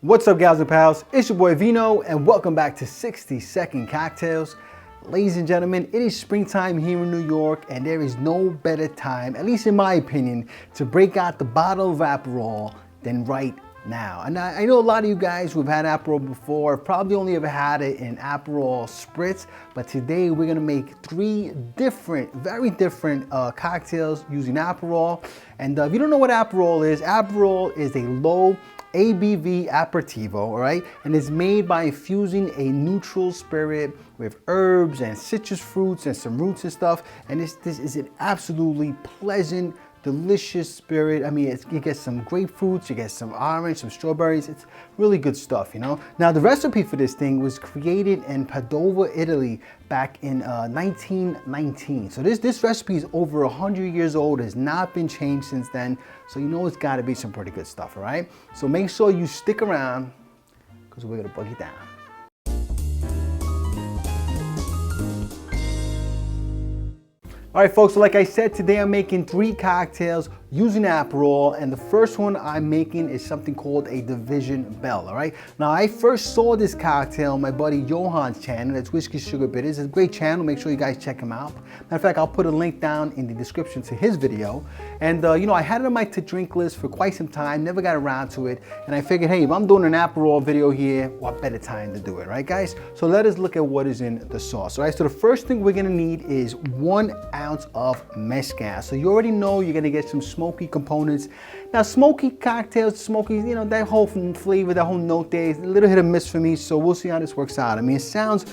What's up, gals and pals? It's your boy Vino, and welcome back to 60-Second Cocktails. Ladies and gentlemen, it is springtime here in New York, and there is no better time, at least in my opinion, to break out the bottle of Aperol than right now. And I know a lot of you guys who've had Aperol before probably only ever had it in Aperol Spritz, but today we're gonna make three very different cocktails using Aperol. And if you don't know what Aperol is a low ABV aperitivo, all right? And it's made by infusing a neutral spirit with herbs and citrus fruits and some roots and stuff. And this is an absolutely pleasant, delicious spirit. I mean, you get some grapefruits, you get some orange, some strawberries. It's really good stuff, you know? Now, the recipe for this thing was created in Padova, Italy back in 1919. So this recipe is over 100 years old, has not been changed since then. So you know it's gotta be some pretty good stuff, all right? So make sure you stick around because we're gonna bug it down. All right, folks, so like I said, today I'm making three cocktails using Aperol, and the first one I'm making is something called a Division Bell, all right? Now, I first saw this cocktail on my buddy Johan's channel. It's Whiskey Sugar Bitters. It's a great channel. Make sure you guys check him out. Matter of fact, I'll put a link down in the description to his video. And, you know, I had it on my to-drink list for quite some time, never got around to it, and I figured, hey, if I'm doing an Aperol video here, what better time to do it, right, guys? So let us look at what is in the sauce, all right? So the first thing we're gonna need is 1 ounce of Mezcal. So you already know you're gonna get some smoky components. Now, smoky cocktails, smoky, you know, that whole flavor, that whole note there is a little hit or miss for me, so we'll see how this works out. I mean, it sounds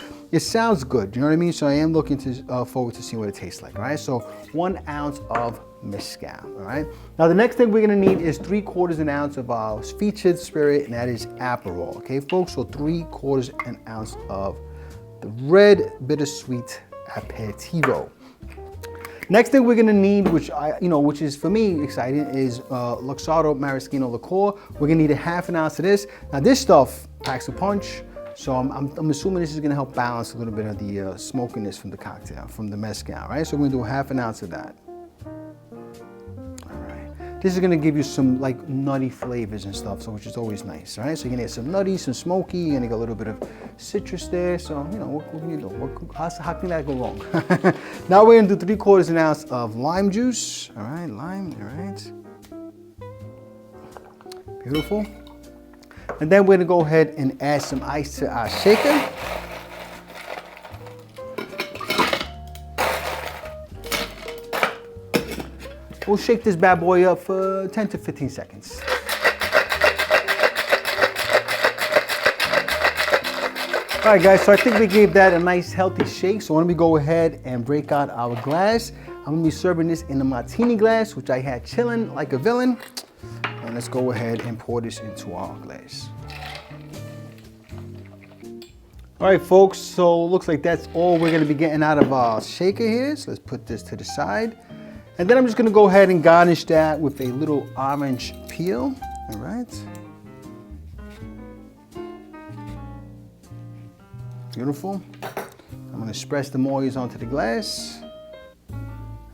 good, you know what I mean? So I am looking forward to seeing what it tastes like, all right? So 1 ounce of Mezcal, all right? Now, the next thing we're gonna need is 3/4 ounce of our featured spirit, and that is Aperol, okay, folks? So 3/4 ounce of the red bittersweet aperitivo. Next thing we're gonna need, which is for me exciting, is Luxardo Maraschino Liqueur. We're gonna need 1/2 ounce of this. Now, this stuff packs a punch, so I'm assuming this is gonna help balance a little bit of the smokiness from the cocktail, from the Mezcal, right? So we're gonna do 1/2 ounce of that. All right. This is gonna give you some like nutty flavors and stuff, so which is always nice, right? So you're gonna get some nutty, some smoky, you're gonna get a little bit of citrus there. So, you know, what can you do? How can that go wrong? Now we're gonna do 3/4 ounce of lime juice. All right, lime, all right. Beautiful. And then we're gonna go ahead and add some ice to our shaker. We'll shake this bad boy up for 10 to 15 seconds. All right, guys, so I think we gave that a nice healthy shake. So why don't we go ahead and break out our glass. I'm gonna be serving this in a martini glass, which I had chilling like a villain. And let's go ahead and pour this into our glass. All right, folks, so it looks like that's all we're gonna be getting out of our shaker here. So let's put this to the side. And then I'm just gonna go ahead and garnish that with a little orange peel, all right? Beautiful. I'm gonna spread the moist onto the glass. All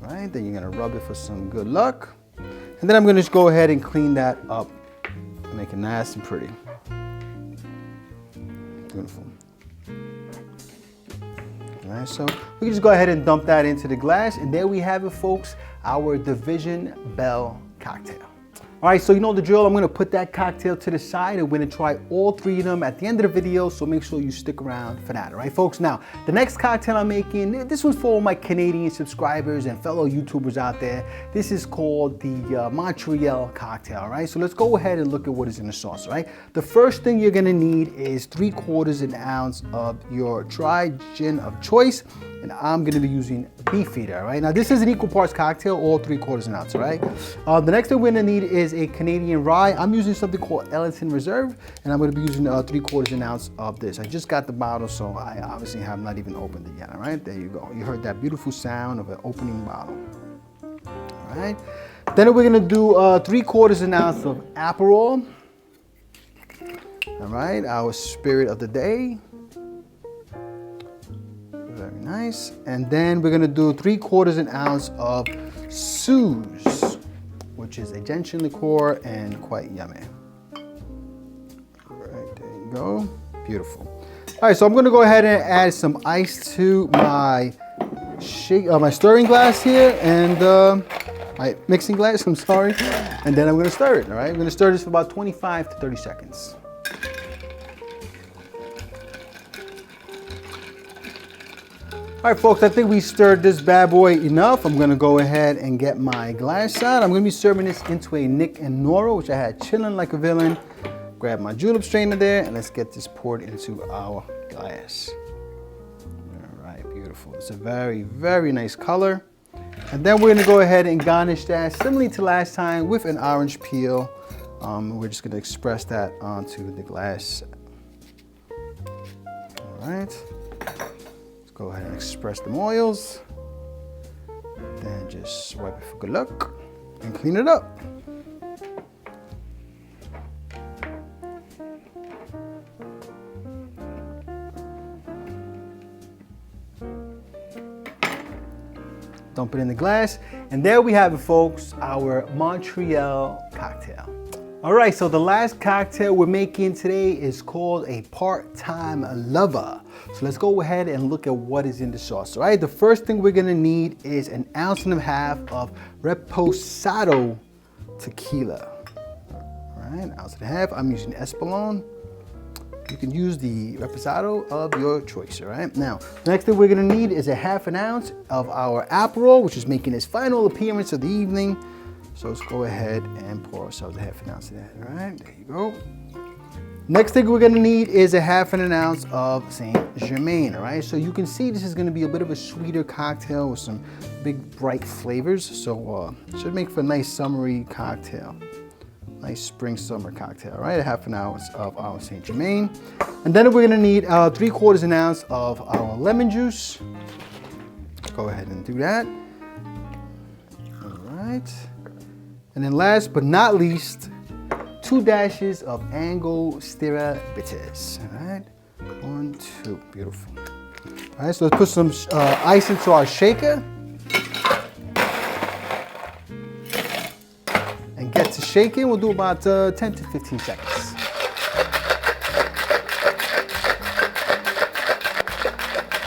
right, then you're gonna rub it for some good luck. And then I'm gonna just go ahead and clean that up and make it nice and pretty. Beautiful. All right, so we can just go ahead and dump that into the glass, and there we have it, folks, our Division Bell cocktail. All right, so you know the drill. I'm gonna put that cocktail to the side, and we're gonna try all three of them at the end of the video, so make sure you stick around for that, all right, folks? Now, the next cocktail I'm making, this one's for all my Canadian subscribers and fellow YouTubers out there. This is called the Montreal cocktail, all right? So let's go ahead and look at what is in the sauce, all right? The first thing you're gonna need is 3/4 ounce of your dry gin of choice, and I'm gonna be using Beefeater, all right? Now, this is an equal parts cocktail, all 3/4 ounce, all right? The next thing we're gonna need is a Canadian rye. I'm using something called Ellington Reserve, and I'm gonna be using 3/4 ounce of this. I just got the bottle, so I obviously have not even opened it yet, all right? There you go. You heard that beautiful sound of an opening bottle, all right? Then we're gonna do 3/4 ounce of Aperol, all right? Our spirit of the day. Very nice. And then we're gonna do 3/4 ounce of Suze, which is a gentian liqueur and quite yummy. go. Beautiful. All right, so I'm gonna go ahead and add some ice to my my stirring glass here, and my mixing glass, I'm sorry. And then I'm gonna stir it, all right? I'm gonna stir this for about 25 to 30 seconds. All right, folks, I think we stirred this bad boy enough. I'm gonna go ahead and get my glass out. I'm gonna be serving this into a Nick and Nora, which I had chilling like a villain. Grab my julep strainer there, and let's get this poured into our glass. All right, beautiful. It's a very, very nice color. And then we're gonna go ahead and garnish that, similarly to last time, with an orange peel. We're just gonna express that onto the glass. All right. Go ahead and express the oils. Then just swipe it for good luck and clean it up. Dump it in the glass. And there we have it, folks, our Montreal cocktail. All right, so the last cocktail we're making today is called a part-time lover. So let's go ahead and look at what is in the sauce. All right, the first thing we're gonna need is 1.5 ounces of Reposado Tequila. All right, 1.5 ounces. I'm using Aperol. You can use the Reposado of your choice, all right? Now, the next thing we're gonna need is 1/2 ounce of our Aperol, which is making its final appearance of the evening. So let's go ahead and pour ourselves 1/2 ounce of that, all right? There you go. Next thing we're gonna need is 1/2 ounce of Saint Germain, all right? So you can see this is gonna be a bit of a sweeter cocktail with some big bright flavors. So it should make for a nice summery cocktail. Nice spring summer cocktail, all right? 1/2 ounce of our Saint Germain. And then we're gonna need 3/4 ounce of our lemon juice. Let's go ahead and do that. All right. And then last but not least, 2 dashes of Angostura bitters. All right, 1, 2, beautiful. All right, so let's put some ice into our shaker and get to shaking. We'll do about 10 to 15 seconds.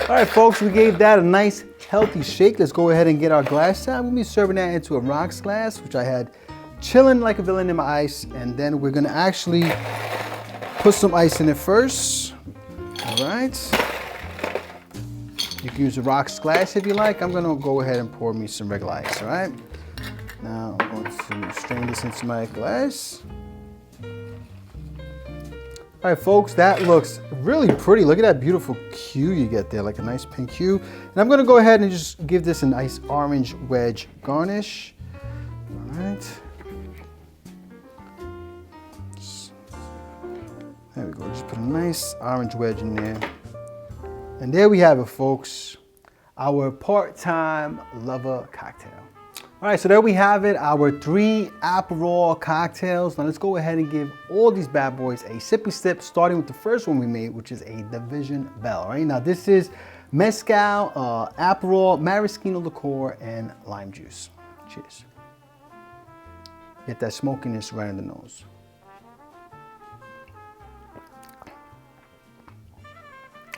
All right, folks, we gave that a nice healthy shake. Let's go ahead and get our glass out. We'll be serving that into a rocks glass, which I had chilling like a villain in my ice. And then we're gonna actually put some ice in it first. All right. You can use a rocks glass if you like. I'm gonna go ahead and pour me some regular ice, all right? Now I'm going to strain this into my glass. All right, folks, that looks really pretty. Look at that beautiful hue you get there, like a nice pink hue. And I'm gonna go ahead and just give this a nice orange wedge garnish. All right. There we go, just put a nice orange wedge in there. And there we have it, folks, our part-time lover cocktail. All right, so there we have it, our 3 Aperol cocktails. Now let's go ahead and give all these bad boys a sippy sip, starting with the first one we made, which is a Division Bell. All right, now this is Mezcal, Aperol, Maraschino Liqueur, and lime juice. Cheers. Get that smokiness right in the nose.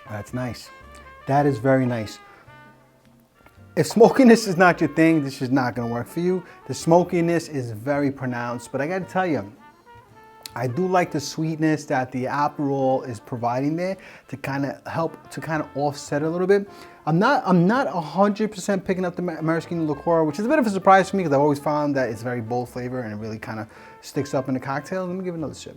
That's nice. That is very nice. If smokiness is not your thing, this is not gonna work for you. The smokiness is very pronounced, but I gotta tell you, I do like the sweetness that the Aperol is providing there to kind of help to kind of offset a little bit. I'm not 100% picking up the Maraschino Liqueur, which is a bit of a surprise for me because I've always found that it's very bold flavor and it really kind of sticks up in the cocktail. Let me give it another sip.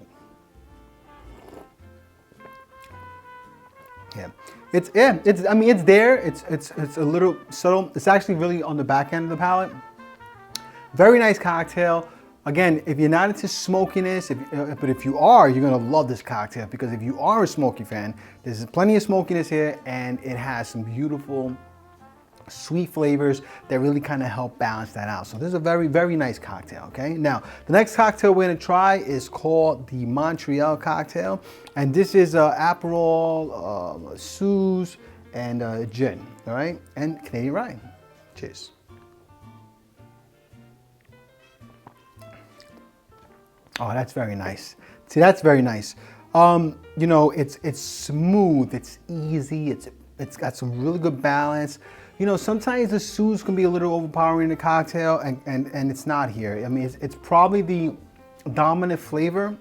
Yeah, it's there. It's a little subtle. It's actually really on the back end of the palate. Very nice cocktail. Again, if you're not into smokiness, but if you are, you're gonna love this cocktail because if you are a smoky fan, there's plenty of smokiness here and it has some beautiful sweet flavors that really kind of help balance that out. So this is a very, very nice cocktail, okay? Now, the next cocktail we're gonna try is called the Montreal cocktail. And this is Aperol, Suze, and gin, all right? And Canadian rye. Cheers. Oh, that's very nice. See, that's very nice. You know, it's smooth, it's easy, it's got some really good balance. You know, sometimes the Suze can be a little overpowering in the cocktail, and it's not here. I mean, it's probably the dominant flavor,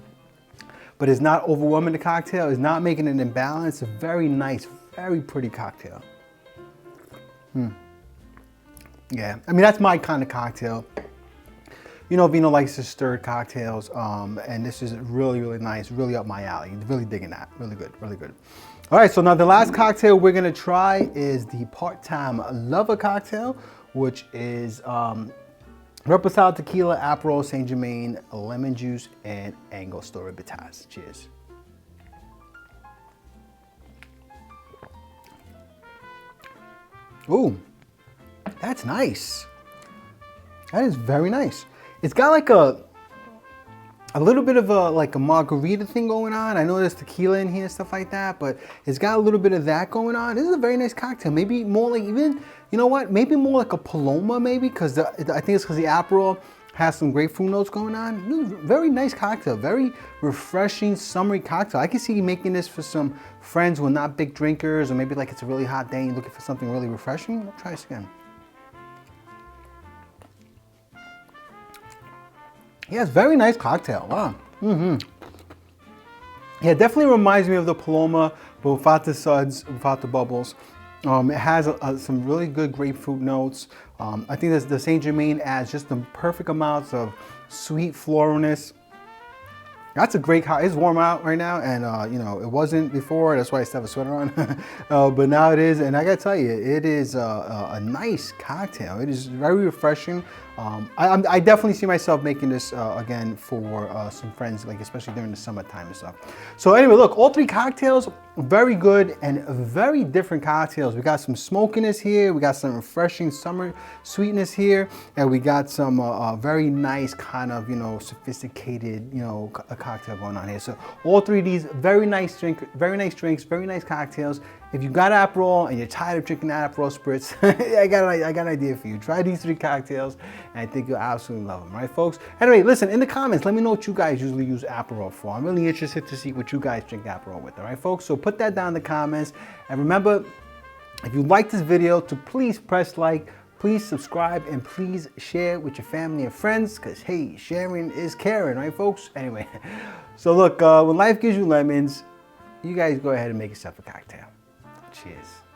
but it's not overwhelming the cocktail. It's not making an imbalance. A very nice, very pretty cocktail. Yeah, I mean, that's my kind of cocktail. You know, Vino likes to stir cocktails, and this is really, really nice, really up my alley. Really digging that. Really good, really good. All right, so now the last cocktail we're gonna try is the part-time lover cocktail, which is Reposado Tequila, Aperol, Saint Germain, lemon juice, and Angostura Bitters. Cheers. Ooh, that's nice. That is very nice. It's got like a little bit of a margarita thing going on. I know there's tequila in here and stuff like that, but it's got a little bit of that going on. This is a very nice cocktail. Maybe more like even, you know what? Maybe more like a Paloma maybe, because I think it's because the Aperol has some grapefruit notes going on. Very nice cocktail. Very refreshing, summery cocktail. I can see you making this for some friends who are not big drinkers, or maybe like it's a really hot day and you're looking for something really refreshing. Let's try this again. Yeah, it's a very nice cocktail. Wow. Yeah, it definitely reminds me of the Paloma, but without the suds, without the bubbles. It has some really good grapefruit notes. I think the Saint Germain adds just the perfect amounts of sweet floralness. That's a great cocktail. It's warm out right now, and you know, it wasn't before. That's why I still have a sweater on. But now it is, and I gotta tell you, it is a nice cocktail. It is very refreshing. I definitely see myself making this again for some friends, like especially during the summertime and stuff. So anyway, look, all three cocktails, very good and very different cocktails. We got some smokiness here, we got some refreshing summer sweetness here, and we got some very nice kind of, you know, sophisticated, you know, a cocktail going on here. So all three of these, very nice drinks, very nice cocktails. If you got Aperol and you're tired of drinking Aperol spritz, I got an idea for you. Try these three cocktails, and I think you'll absolutely love them, right, folks? Anyway, listen, in the comments, let me know what you guys usually use Aperol for. I'm really interested to see what you guys drink Aperol with, all right, folks? So put that down in the comments. And remember, if you like this video, to please press like, please subscribe, and please share with your family and friends, because, hey, sharing is caring, right, folks? Anyway, so look, when life gives you lemons, you guys go ahead and make yourself a cocktail. Cheers.